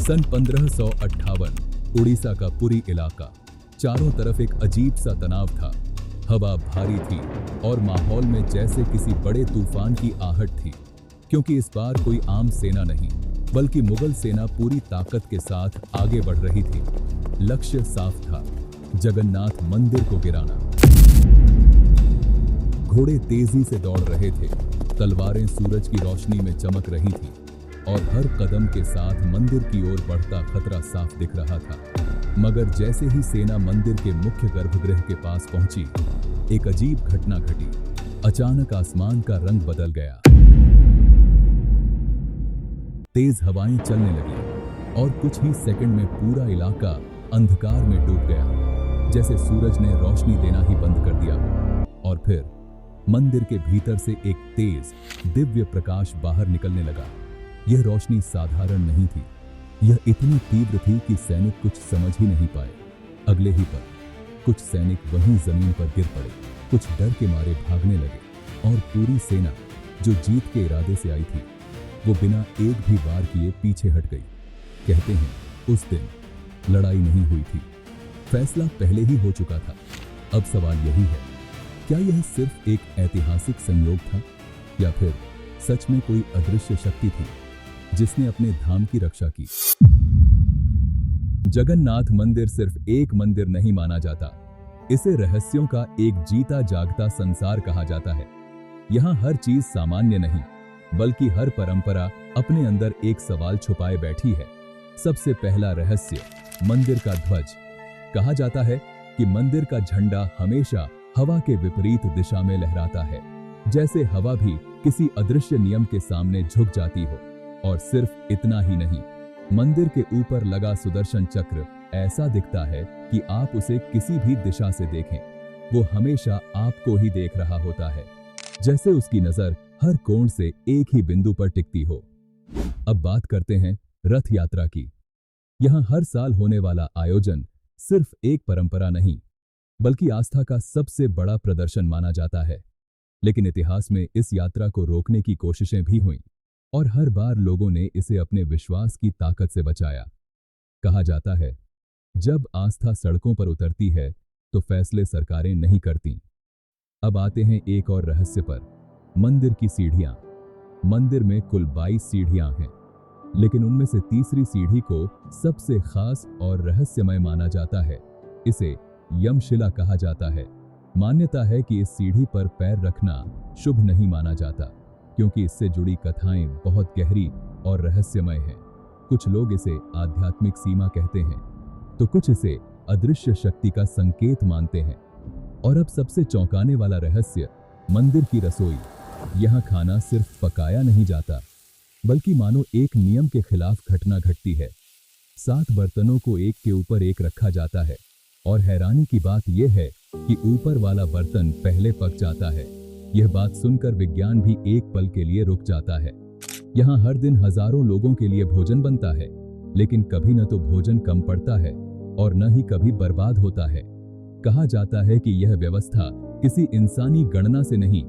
सन 1558 उड़ीसा का पुरी इलाका, चारों तरफ एक अजीब सा तनाव था। हवा भारी थी और माहौल में जैसे किसी बड़े तूफान की आहट थी, क्योंकि इस बार कोई आम सेना नहीं बल्कि मुगल सेना पूरी ताकत के साथ आगे बढ़ रही थी। लक्ष्य साफ था, जगन्नाथ मंदिर को गिराना। घोड़े तेजी से दौड़ रहे थे, तलवारें सूरज की रोशनी में चमक रही थी और हर कदम के साथ मंदिर की ओर बढ़ता खतरा साफ दिख रहा था। मगर जैसे ही सेना मंदिर के मुख्य गर्भगृह के पास पहुंची, एक अजीब घटना घटी। अचानक आसमान का रंग बदल गया, तेज हवाएं चलने लगी और कुछ ही सेकंड में पूरा इलाका अंधकार में डूब गया, जैसे सूरज ने रोशनी देना ही बंद कर दिया। और फिर मंदिर के भीतर से एक तेज दिव्य प्रकाश बाहर निकलने लगा। यह रोशनी साधारण नहीं थी, यह इतनी तीव्र थी कि सैनिक कुछ समझ ही नहीं पाए। अगले ही पल कुछ सैनिक वहीं जमीन पर गिर पड़े, कुछ डर के मारे भागने लगे और पूरी सेना जो जीत के इरादे से आई थी, वो बिना एक भी वार किए पीछे हट गई। कहते हैं उस दिन लड़ाई नहीं हुई थी, फैसला पहले ही हो चुका था। अब सवाल यही है, क्या यह सिर्फ एक ऐतिहासिक संयोग था या फिर सच में कोई अदृश्य शक्ति थी जिसने अपने धाम की रक्षा की? जगन्नाथ मंदिर सिर्फ एक मंदिर नहीं माना जाता, इसे रहस्यों का एक जीता जागता संसार कहा जाता है। यहाँ हर चीज सामान्य नहीं, बल्कि हर परंपरा अपने अंदर एक सवाल छुपाए बैठी है। सबसे पहला रहस्य, मंदिर का ध्वज। कहा जाता है कि मंदिर का झंडा हमेशा हवा के विपरीत दिशा में लहराता है, जैसे हवा भी किसी अदृश्य नियम के सामने झुक जाती हो। और सिर्फ इतना ही नहीं, मंदिर के ऊपर लगा सुदर्शन चक्र ऐसा दिखता है कि आप उसे किसी भी दिशा से देखें, वो हमेशा आपको ही देख रहा होता है, जैसे उसकी नजर हर कोण से एक ही बिंदु पर टिकती हो। अब बात करते हैं रथ यात्रा की। यहाँ हर साल होने वाला आयोजन सिर्फ एक परंपरा नहीं, बल्कि आस्था का सबसे बड़ा प्रदर्शन माना जाता है। लेकिन इतिहास में इस यात्रा को रोकने की कोशिशें भी हुईं और हर बार लोगों ने इसे अपने विश्वास की ताकत से बचाया। कहा जाता है, जब आस्था सड़कों पर उतरती है तो फैसले सरकारें नहीं करती। अब आते हैं एक और रहस्य पर, मंदिर की सीढ़ियां। मंदिर में कुल 22 सीढ़ियां हैं, लेकिन उनमें से तीसरी सीढ़ी को सबसे खास और रहस्यमय माना जाता है। इसे यमशिला कहा जाता है। मान्यता है कि इस सीढ़ी पर पैर रखना शुभ नहीं माना जाता, क्योंकि इससे जुड़ी कथाएं बहुत गहरी और रहस्यमय हैं। कुछ लोग इसे आध्यात्मिक सीमा कहते हैं, तो कुछ इसे अदृश्य शक्ति का संकेत मानते हैं। और अब सबसे चौंकाने वाला रहस्य, मंदिर की रसोई। यहाँ खाना सिर्फ पकाया नहीं जाता, बल्कि मानो एक नियम के खिलाफ घटना घटती है। 7 बर्तनों को एक के ऊपर एक रखा जाता है और हैरानी की बात यह है कि ऊपर वाला बर्तन पहले पक जाता है। यह बात सुनकर विज्ञान भी एक पल के लिए रुक जाता है। यहाँ हर दिन हजारों लोगों के लिए भोजन बनता है, लेकिन कभी न तो भोजन कम पड़ता है और न ही कभी बर्बाद होता है। कहा जाता है कि यह व्यवस्था किसी इंसानी गणना से नहीं,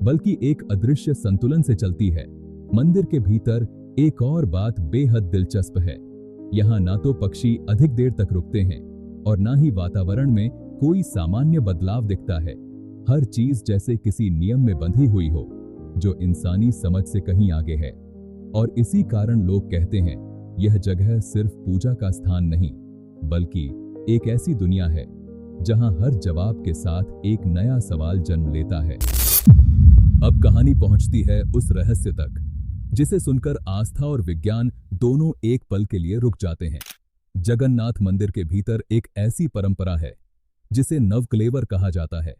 बल्कि एक अदृश्य संतुलन से चलती है। मंदिर के भीतर एक और बात बेहद दिलचस्प है। यहाँ ना तो पक्षी अधिक देर तक रुकते हैं और ना ही वातावरण में कोई सामान्य बदलाव दिखता है। हर चीज जैसे किसी नियम में बंधी हुई हो, जो इंसानी समझ से कहीं आगे है। और इसी कारण लोग कहते हैं, यह जगह सिर्फ पूजा का स्थान नहीं, बल्कि एक ऐसी दुनिया है जहां हर जवाब के साथ एक नया सवाल जन्म लेता है। अब कहानी पहुंचती है उस रहस्य तक, जिसे सुनकर आस्था और विज्ञान दोनों एक पल के लिए रुक जाते हैं। जगन्नाथ मंदिर के भीतर एक ऐसी परंपरा है जिसे नवकलेवर कहा जाता है।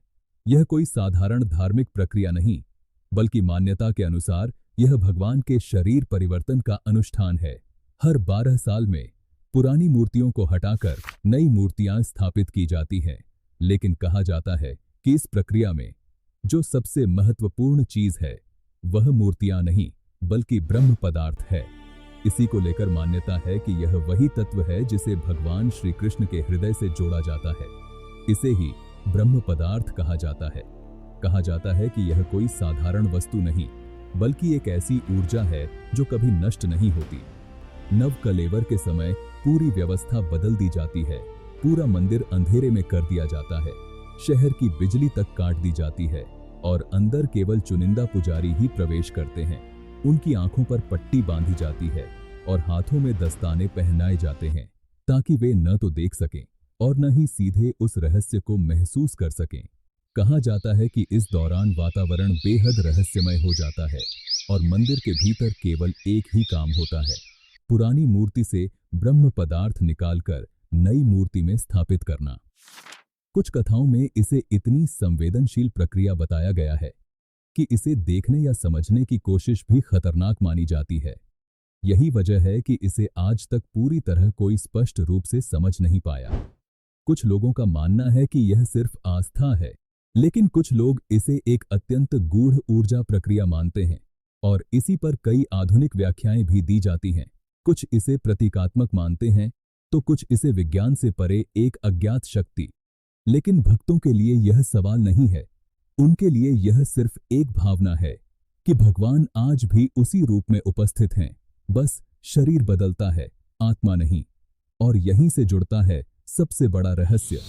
यह कोई साधारण धार्मिक प्रक्रिया नहीं, बल्कि मान्यता के अनुसार यह भगवान के शरीर परिवर्तन का अनुष्ठान है। हर 12 साल में पुरानी मूर्तियों को हटाकर नई मूर्तियां स्थापित की जाती हैं। लेकिन कहा जाता है कि इस प्रक्रिया में जो सबसे महत्वपूर्ण चीज है, वह मूर्तियां नहीं, बल्कि ब्रह्म पदार्थ है। इसी को लेकर मान्यता है कि यह वही तत्व है जिसे भगवान श्री कृष्ण के हृदय से जोड़ा जाता है। इसे ही ब्रह्म पदार्थ कहा जाता है। कहा जाता है कि यह कोई साधारण वस्तु नहीं, बल्कि एक ऐसी ऊर्जा है जो कभी नष्ट नहीं होती। नव कलेवर के समय पूरी व्यवस्था बदल दी जाती है। पूरा मंदिर अंधेरे में कर दिया जाता है। शहर की बिजली तक काट दी जाती है और अंदर केवल चुनिंदा पुजारी ही प्रवेश करते हैं। उनकी आंखों पर पट्टी बांधी जाती है और हाथों में दस्ताने पहनाए जाते हैं ताकि वे न तो देख सकें और न ही सीधे उस रहस्य को महसूस कर सकें। कहा जाता है कि इस दौरान वातावरण बेहद रहस्यमय हो जाता है और मंदिर के भीतर केवल एक ही काम होता है, पुरानी मूर्ति से ब्रह्म पदार्थ निकालकर नई मूर्ति में स्थापित करना। कुछ कथाओं में इसे इतनी संवेदनशील प्रक्रिया बताया गया है कि इसे देखने या समझने की कोशिश भी खतरनाक मानी जाती है। यही वजह है कि इसे आज तक पूरी तरह कोई स्पष्ट रूप से समझ नहीं पाया। कुछ लोगों का मानना है कि यह सिर्फ आस्था है, लेकिन कुछ लोग इसे एक अत्यंत गूढ़ ऊर्जा प्रक्रिया मानते हैं और इसी पर कई आधुनिक व्याख्याएं भी दी जाती हैं। कुछ इसे प्रतीकात्मक मानते हैं तो कुछ इसे विज्ञान से परे एक अज्ञात शक्ति। लेकिन भक्तों के लिए यह सवाल नहीं है, उनके लिए यह सिर्फ एक भावना है कि भगवान आज भी उसी रूप में उपस्थित हैं, बस शरीर बदलता है, आत्मा नहीं। और यहीं से जुड़ता है सबसे बड़ा रहस्य,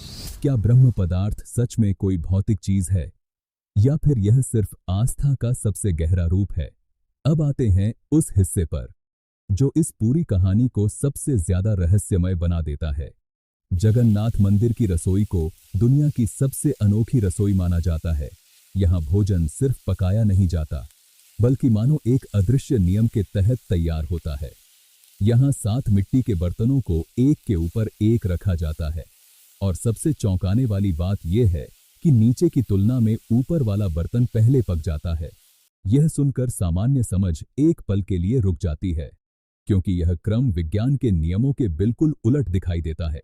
क्या ब्रह्म पदार्थ सच में कोई भौतिक चीज है या फिर यह सिर्फ आस्था का सबसे गहरा रूप है। अब आते हैं उस हिस्से पर जो इस पूरी कहानी को सबसे ज्यादा रहस्यमय बना देता है। जगन्नाथ मंदिर की रसोई को दुनिया की सबसे अनोखी रसोई माना जाता है। यहाँ भोजन सिर्फ पकाया नहीं जाता, बल्कि मानो एक अदृश्य नियम के तहत तैयार होता है। यहाँ 7 मिट्टी के बर्तनों को एक के ऊपर एक रखा जाता है और सबसे चौंकाने वाली बात यह है कि नीचे की तुलना में ऊपर वाला बर्तन पहले पक जाता है। यह सुनकर सामान्य समझ एक पल के लिए रुक जाती है, क्योंकि यह क्रम विज्ञान के नियमों के बिल्कुल उलट दिखाई देता है।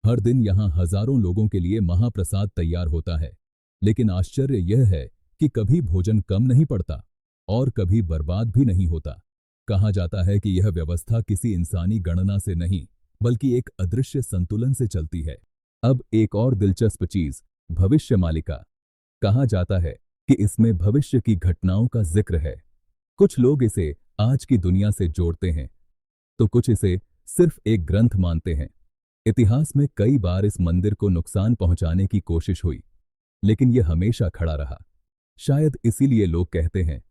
हर दिन यहाँ हजारों लोगों के लिए महाप्रसाद तैयार होता है, लेकिन आश्चर्य यह है कि कभी भोजन कम नहीं पड़ता और कभी बर्बाद भी नहीं होता। कहा जाता है कि यह व्यवस्था किसी इंसानी गणना से नहीं, बल्कि एक अदृश्य संतुलन से चलती है। अब एक और दिलचस्प चीज, भविष्य मालिका। कहा जाता है कि इसमें भविष्य की घटनाओं का जिक्र है। कुछ लोग इसे आज की दुनिया से जोड़ते हैं, तो कुछ इसे सिर्फ एक ग्रंथ मानते हैं। इतिहास में कई बार इस मंदिर को नुकसान पहुंचाने की कोशिश हुई, लेकिन यह हमेशा खड़ा रहा। शायद इसीलिए लोग कहते हैं,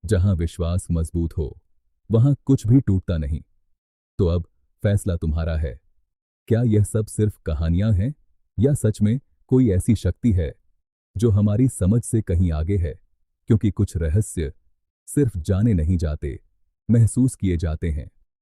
जहां विश्वास मजबूत हो, वहां कुछ भी टूटता नहीं। तो अब फैसला तुम्हारा है। क्या यह सब सिर्फ कहानियां हैं या सच में कोई ऐसी शक्ति है जो हमारी समझ से कहीं आगे है? क्योंकि कुछ रहस्य सिर्फ जाने नहीं जाते, महसूस किए जाते हैं।